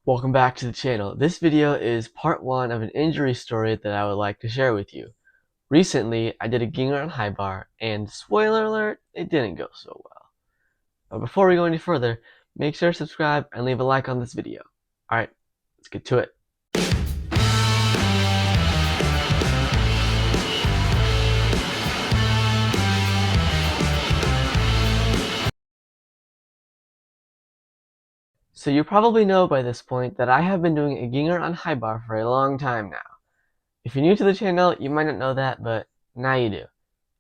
Welcome back to the channel. This video is part 1 of an injury story that I would like to share with you. Recently, I did a ginger on high bar, and spoiler alert, it didn't go so well. But before we go any further, make sure to subscribe and leave a like on this video. Alright, let's get to it. So you probably know by this point that I have been doing a ginger on high bar for a long time now. If you're new to the channel, you might not know that, but now you do.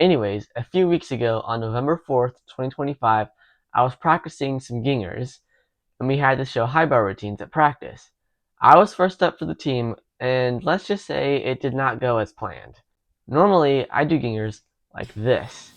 Anyways, a few weeks ago, on November 4th, 2025, I was practicing some gingers, and we had to show high bar routines at practice. I was first up for the team, and let's just say it did not go as planned. Normally, I do gingers like this.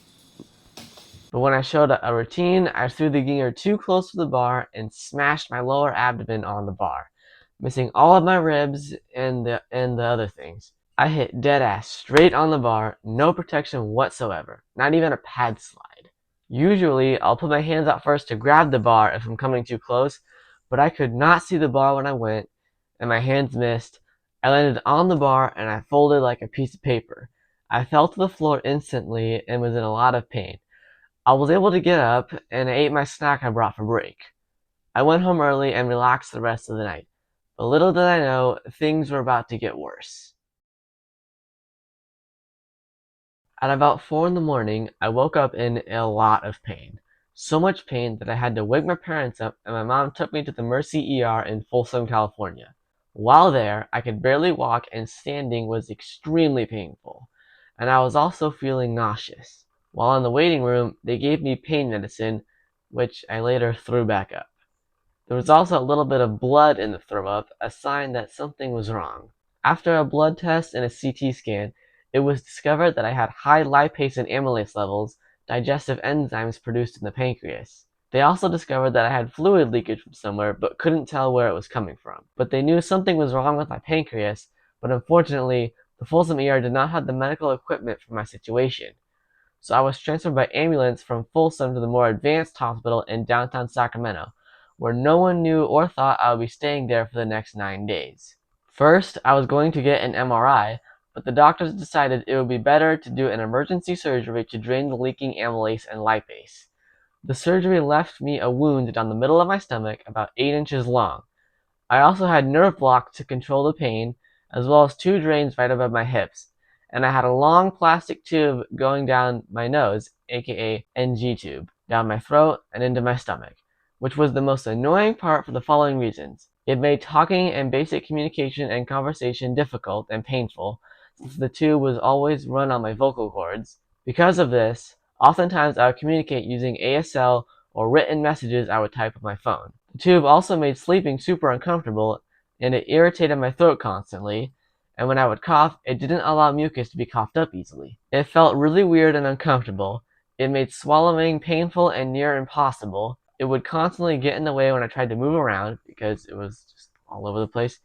But when I showed a routine, I threw the ginger too close to the bar and smashed my lower abdomen on the bar, missing all of my ribs and the other things. I hit dead ass straight on the bar, no protection whatsoever, not even a pad slide. Usually, I'll put my hands out first to grab the bar if I'm coming too close, but I could not see the bar when I went, and my hands missed. I landed on the bar and I folded like a piece of paper. I fell to the floor instantly and was in a lot of pain. I was able to get up and I ate my snack I brought for break. I went home early and relaxed the rest of the night. But little did I know, things were about to get worse. At about 4 in the morning, I woke up in a lot of pain. So much pain that I had to wake my parents up and my mom took me to the Mercy ER in Folsom, California. While there, I could barely walk and standing was extremely painful. And I was also feeling nauseous. While in the waiting room, they gave me pain medicine, which I later threw back up. There was also a little bit of blood in the throw up, a sign that something was wrong. After a blood test and a CT scan, it was discovered that I had high lipase and amylase levels, digestive enzymes produced in the pancreas. They also discovered that I had fluid leakage from somewhere, but couldn't tell where it was coming from. But they knew something was wrong with my pancreas, but unfortunately, the Folsom ER did not have the medical equipment for my situation. So I was transferred by ambulance from Folsom to the more advanced hospital in downtown Sacramento, where no one knew or thought I would be staying there for the next 9 days. First, I was going to get an MRI, but the doctors decided it would be better to do an emergency surgery to drain the leaking amylase and lipase. The surgery left me a wound down the middle of my stomach about 8 inches long. I also had nerve block to control the pain, as well as 2 drains right above my hips, and I had a long plastic tube going down my nose, aka NG tube, down my throat and into my stomach, which was the most annoying part for the following reasons. It made talking and basic communication and conversation difficult and painful, since the tube was always run on my vocal cords. Because of this, oftentimes I would communicate using ASL or written messages I would type with my phone. The tube also made sleeping super uncomfortable, and it irritated my throat constantly, and when I would cough, it didn't allow mucus to be coughed up easily. It felt really weird and uncomfortable. It made swallowing painful and near impossible. It would constantly get in the way when I tried to move around because it was just all over the place.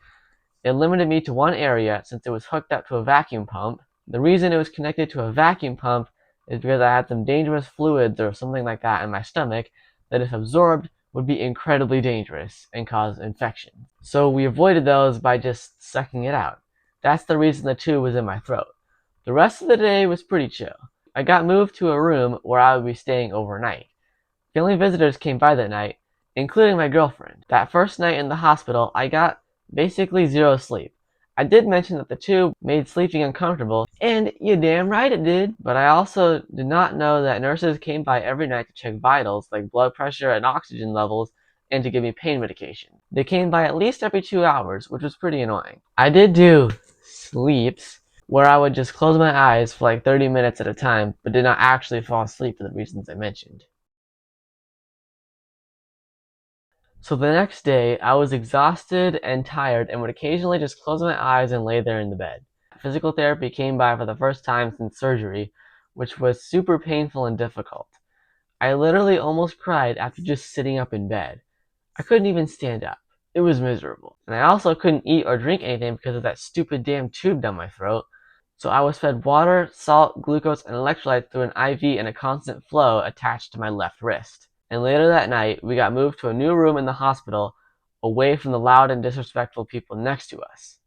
It limited me to one area since it was hooked up to a vacuum pump. The reason it was connected to a vacuum pump is because I had some dangerous fluids or something like that in my stomach that, if absorbed, would be incredibly dangerous and cause infection. So we avoided those by just sucking it out. That's the reason the tube was in my throat. The rest of the day was pretty chill. I got moved to a room where I would be staying overnight. Family visitors came by that night, including my girlfriend. That first night in the hospital, I got basically zero sleep. I did mention that the tube made sleeping uncomfortable, and you damn right it did. But I also did not know that nurses came by every night to check vitals like blood pressure and oxygen levels and to give me pain medication. They came by at least every 2 hours, which was pretty annoying. I did do sleeps where I would just close my eyes for like 30 minutes at a time, but did not actually fall asleep for the reasons I mentioned. So the next day, I was exhausted and tired and would occasionally just close my eyes and lay there in the bed. Physical therapy came by for the first time since surgery, which was super painful and difficult. I literally almost cried after just sitting up in bed. I couldn't even stand up. It was miserable. And I also couldn't eat or drink anything because of that stupid damn tube down my throat. So I was fed water, salt, glucose, and electrolytes through an IV in a constant flow attached to my left wrist. And later that night, we got moved to a new room in the hospital away from the loud and disrespectful people next to us.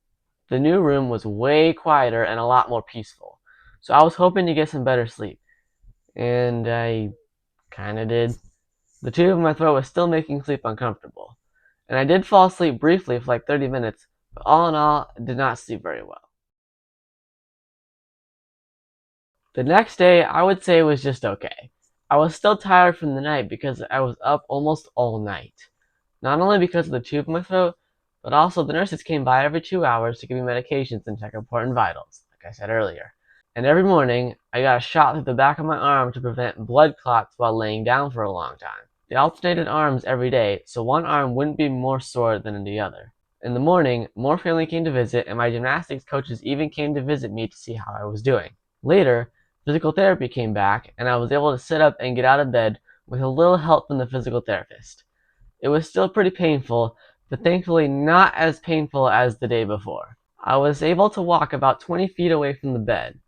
The new room was way quieter and a lot more peaceful, so I was hoping to get some better sleep. And I kinda did. The tube in my throat was still making sleep uncomfortable, and I did fall asleep briefly for like 30 minutes, but all in all, I did not sleep very well. The next day, I would say was just okay. I was still tired from the night because I was up almost all night. Not only because of the tube in my throat, but also the nurses came by every 2 hours to give me medications and check important vitals, like I said earlier. And every morning, I got a shot through the back of my arm to prevent blood clots while laying down for a long time. They alternated arms every day, so one arm wouldn't be more sore than the other. In the morning, more family came to visit, and my gymnastics coaches even came to visit me to see how I was doing. Later, physical therapy came back, and I was able to sit up and get out of bed with a little help from the physical therapist. It was still pretty painful, but thankfully not as painful as the day before. I was able to walk about 20 feet away from the bed.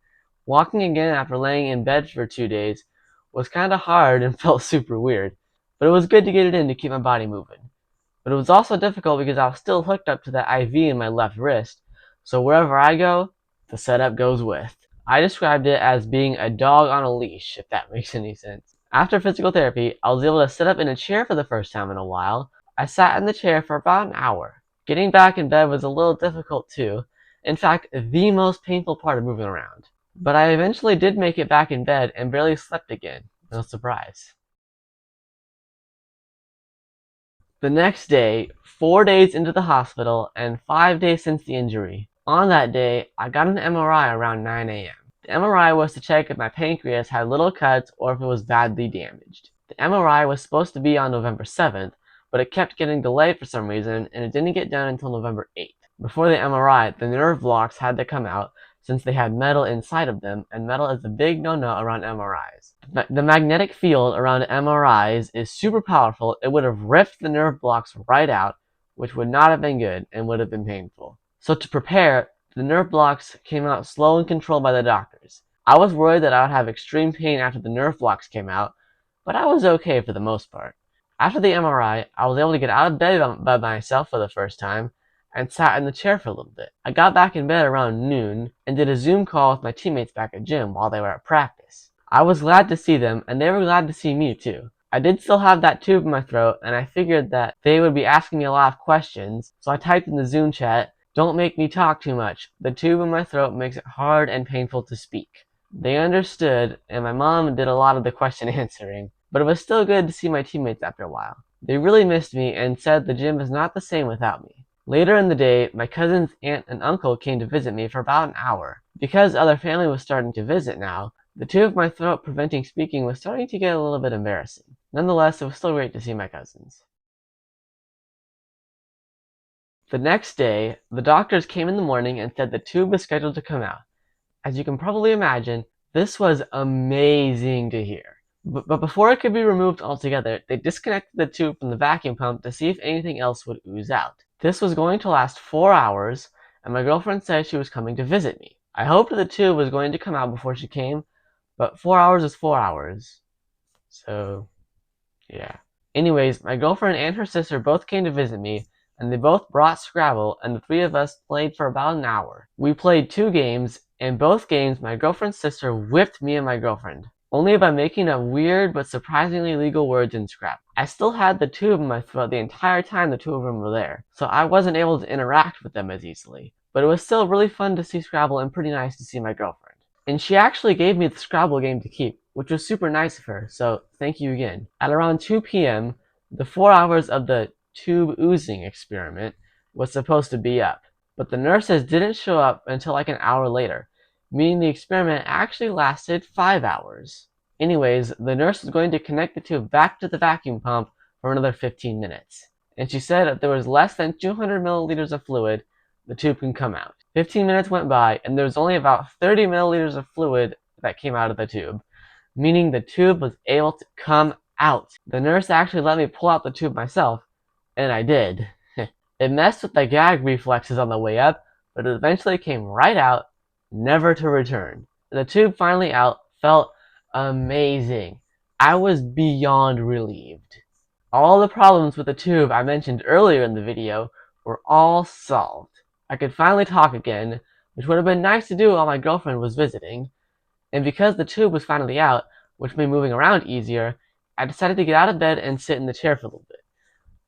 Walking again after laying in bed for 2 days was kinda hard and felt super weird, but it was good to get it in to keep my body moving. But it was also difficult because I was still hooked up to that IV in my left wrist, so wherever I go, the setup goes with. I described it as being a dog on a leash, if that makes any sense. After physical therapy, I was able to sit up in a chair for the first time in a while. I sat in the chair for about an hour. Getting back in bed was a little difficult too. In fact, the most painful part of moving around. But I eventually did make it back in bed and barely slept again. No surprise. The next day, 4 days into the hospital and 5 days since the injury. On that day, I got an MRI around 9 a.m. The MRI was to check if my pancreas had little cuts or if it was badly damaged. The MRI was supposed to be on November 7th, but it kept getting delayed for some reason and it didn't get done until November 8th. Before the MRI, the nerve blocks had to come out since they had metal inside of them, and metal is a big no-no around MRIs. The magnetic field around MRIs is super powerful. It would have ripped the nerve blocks right out, which would not have been good and would have been painful. So to prepare, the nerve blocks came out slow and controlled by the doctors. I was worried that I would have extreme pain after the nerve blocks came out, but I was okay for the most part. After the MRI, I was able to get out of bed by myself for the first time and sat in the chair for a little bit. I got back in bed around noon and did a Zoom call with my teammates back at gym while they were at practice. I was glad to see them, and they were glad to see me too. I did still have that tube in my throat, and I figured that they would be asking me a lot of questions, so I typed in the Zoom chat, "Don't make me talk too much. The tube in my throat makes it hard and painful to speak." They understood, and my mom did a lot of the question answering, but it was still good to see my teammates after a while. They really missed me and said the gym is not the same without me. Later in the day, my cousin's aunt and uncle came to visit me for about an hour. Because other family was starting to visit now, the tube of my throat preventing speaking was starting to get a little bit embarrassing. Nonetheless, it was still great to see my cousins. The next day, the doctors came in the morning and said the tube was scheduled to come out. As you can probably imagine, this was amazing to hear. But before it could be removed altogether, they disconnected the tube from the vacuum pump to see if anything else would ooze out. This was going to last 4 hours, and my girlfriend said she was coming to visit me. I hoped the tube was going to come out before she came, but 4 hours is 4 hours. So, yeah. Anyways, my girlfriend and her sister both came to visit me, and they both brought Scrabble, and the three of us played for about an hour. We played 2 games. In both games, my girlfriend's sister whipped me and my girlfriend, only by making up weird but surprisingly legal words in Scrabble. I still had the tube in my throat the entire time the two of them were there, so I wasn't able to interact with them as easily. But it was still really fun to see Scrabble and pretty nice to see my girlfriend. And she actually gave me the Scrabble game to keep, which was super nice of her, so thank you again. At around 2 p.m., the 4 hours of the tube oozing experiment was supposed to be up, but the nurses didn't show up until like an hour later, meaning the experiment actually lasted 5 hours. Anyways, the nurse was going to connect the tube back to the vacuum pump for another 15 minutes. And she said if there was less than 200 milliliters of fluid, the tube can come out. 15 minutes went by, and there was only about 30 milliliters of fluid that came out of the tube, meaning the tube was able to come out. The nurse actually let me pull out the tube myself, and I did. It messed with the gag reflexes on the way up, but it eventually came right out, never to return. The tube finally out felt amazing. I was beyond relieved. All the problems with the tube I mentioned earlier in the video were all solved. I could finally talk again, which would have been nice to do while my girlfriend was visiting, and because the tube was finally out, which made moving around easier, I decided to get out of bed and sit in the chair for a little bit.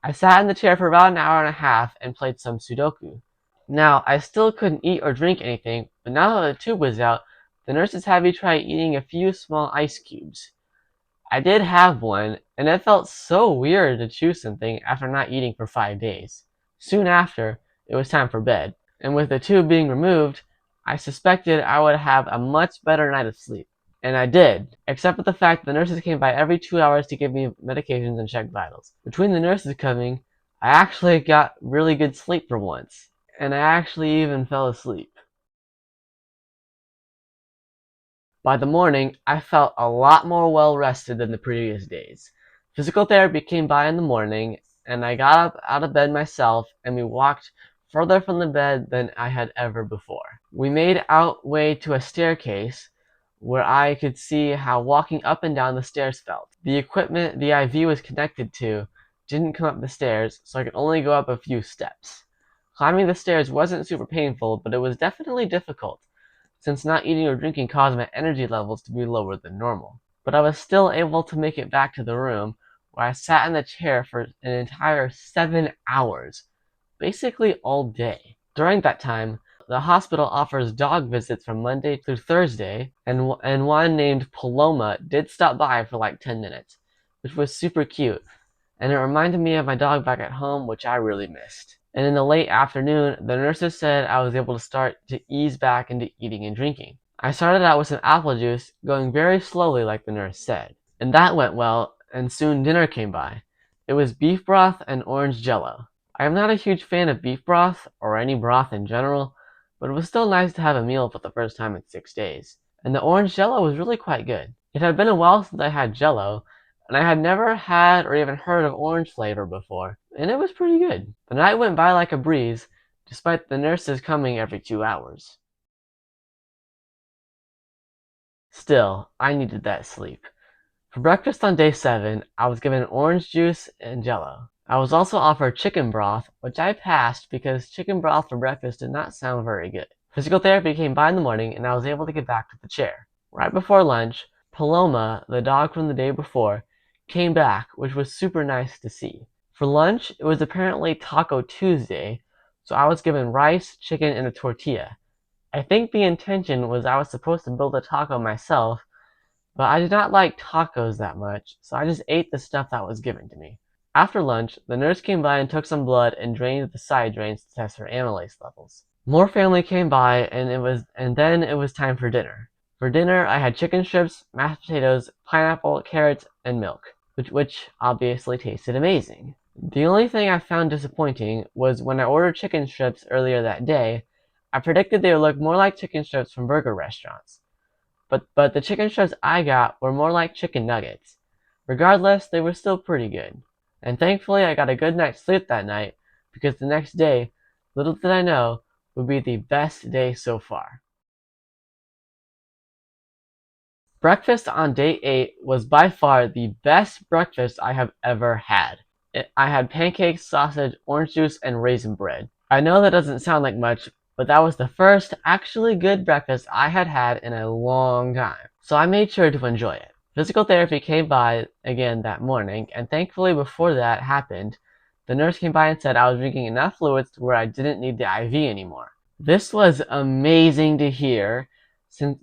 I sat in the chair for about an hour and a half and played some Sudoku. Now, I still couldn't eat or drink anything, but now that the tube was out, the nurses had me try eating a few small ice cubes. I did have one, and it felt so weird to chew something after not eating for 5 days. Soon after, it was time for bed, and with the tube being removed, I suspected I would have a much better night of sleep. And I did, except for the fact that the nurses came by every 2 hours to give me medications and check vitals. Between the nurses coming, I actually got really good sleep for once, and I actually even fell asleep. By the morning, I felt a lot more well rested than the previous days. Physical therapy came by in the morning, and I got up out of bed myself, and we walked further from the bed than I had ever before. We made our way to a staircase where I could see how walking up and down the stairs felt. The equipment the IV was connected to didn't come up the stairs, so I could only go up a few steps. Climbing the stairs wasn't super painful, but it was definitely difficult, since not eating or drinking caused my energy levels to be lower than normal. But I was still able to make it back to the room, where I sat in the chair for an entire 7 hours, basically all day. During that time, the hospital offers dog visits from Monday through Thursday, and one named Paloma did stop by for like 10 minutes, which was super cute, and it reminded me of my dog back at home, which I really missed. And in the late afternoon, the nurses said I was able to start to ease back into eating and drinking. I started out with some apple juice, going very slowly like the nurse said. And that went well, and soon dinner came by. It was beef broth and orange jello. I am not a huge fan of beef broth, or any broth in general, but it was still nice to have a meal for the first time in 6 days. And the orange jello was really quite good. It had been a while since I had jello, and I had never had or even heard of orange flavor before, and it was pretty good. The night went by like a breeze, despite the nurses coming every 2 hours. Still, I needed that sleep. For breakfast on day 7, I was given orange juice and jello. I was also offered chicken broth, which I passed because chicken broth for breakfast did not sound very good. Physical therapy came by in the morning, and I was able to get back to the chair. Right before lunch, Paloma, the dog from the day before, came back, which was super nice to see. For lunch, it was apparently Taco Tuesday, so I was given rice, chicken, and a tortilla. I think the intention was I was supposed to build a taco myself, but I did not like tacos that much, so I just ate the stuff that was given to me. After lunch, the nurse came by and took some blood and drained the side drains to test for amylase levels. More family came by, and then it was time for dinner. For dinner, I had chicken strips, mashed potatoes, pineapple, carrots, and milk, which obviously tasted amazing. The only thing I found disappointing was when I ordered chicken strips earlier that day, I predicted they would look more like chicken strips from burger restaurants. But the chicken strips I got were more like chicken nuggets. Regardless, they were still pretty good. And thankfully I got a good night's sleep that night, because the next day, little did I know, would be the best day so far. Breakfast on day 8 was by far the best breakfast I have ever had. I had pancakes, sausage, orange juice, and raisin bread. I know that doesn't sound like much, but that was the first actually good breakfast I had had in a long time, so I made sure to enjoy it. Physical therapy came by again that morning, and thankfully before that happened, the nurse came by and said I was drinking enough fluids to where I didn't need the IV anymore. This was amazing to hear,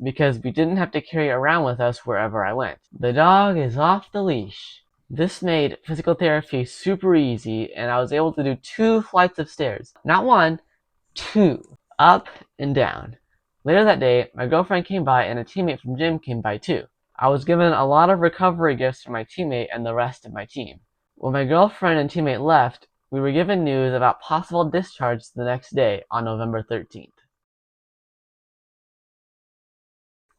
because we didn't have to carry it around with us wherever I went. The dog is off the leash. This made physical therapy super easy, and I was able to do 2 flights of stairs. Not 1, 2. Up and down. Later that day, my girlfriend came by and a teammate from gym came by too. I was given a lot of recovery gifts from my teammate and the rest of my team. When my girlfriend and teammate left, we were given news about possible discharge the next day on November 13th.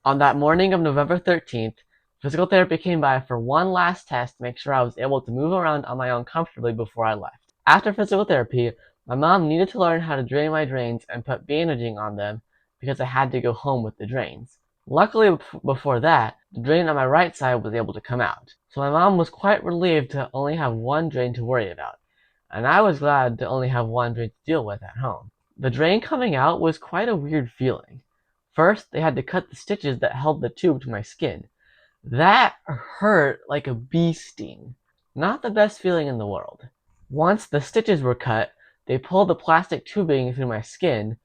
On that morning of November 13th, physical therapy came by for one last test to make sure I was able to move around on my own comfortably before I left. After physical therapy, my mom needed to learn how to drain my drains and put bandaging on them because I had to go home with the drains. Luckily, before that, the drain on my right side was able to come out. So my mom was quite relieved to only have one drain to worry about, and I was glad to only have one drain to deal with at home. The drain coming out was quite a weird feeling. First, they had to cut the stitches that held the tube to my skin. That hurt like a bee sting. Not the best feeling in the world. Once the stitches were cut, they pulled the plastic tubing through my skin,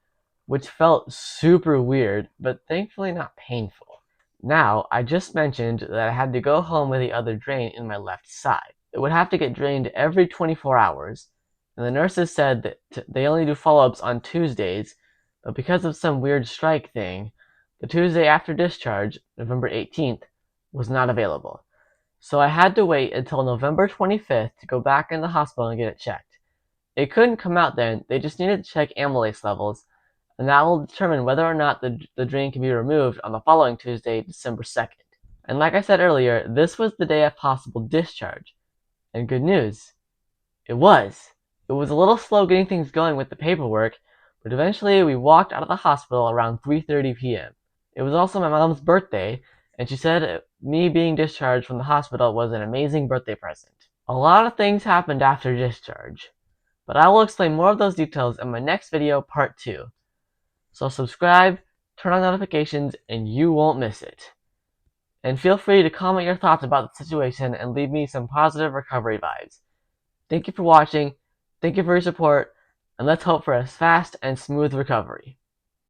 which felt super weird, but thankfully not painful. Now, I just mentioned that I had to go home with the other drain in my left side. It would have to get drained every 24 hours, and the nurses said that they only do follow-ups on Tuesdays, but because of some weird strike thing, the Tuesday after discharge, November 18th, was not available. So I had to wait until November 25th to go back in the hospital and get it checked. It couldn't come out then, they just needed to check amylase levels, and that will determine whether or not the drain can be removed on the following Tuesday, December 2nd. And like I said earlier, this was the day of possible discharge. And good news, it was. It was a little slow getting things going with the paperwork, but eventually we walked out of the hospital around 3:30 p.m. It was also my mom's birthday, and she said me being discharged from the hospital was an amazing birthday present. A lot of things happened after discharge, but I will explain more of those details in my next video, part 2. So subscribe, turn on notifications, and you won't miss it. And feel free to comment your thoughts about the situation and leave me some positive recovery vibes. Thank you for watching, thank you for your support, and let's hope for a fast and smooth recovery.